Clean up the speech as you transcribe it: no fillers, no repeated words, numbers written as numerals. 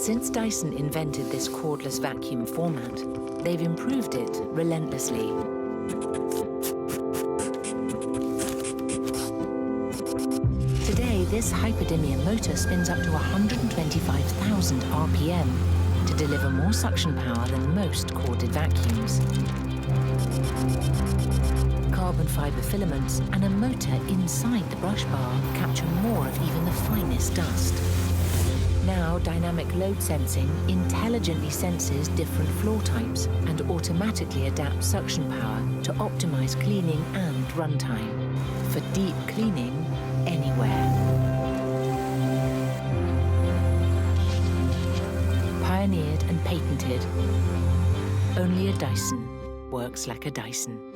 Since Dyson invented this cordless vacuum format, they've improved it relentlessly. Today, this Hyperdymium motor spins up to 125,000 RPM to deliver more suction power than most corded vacuums. Carbon fiber filaments and a motor inside the brush bar capture more of even the finest dust. Now, dynamic load sensing intelligently senses different floor types and automatically adapts suction power to optimize cleaning and runtime for deep cleaning anywhere. Pioneered and patented, only a Dyson works like a Dyson.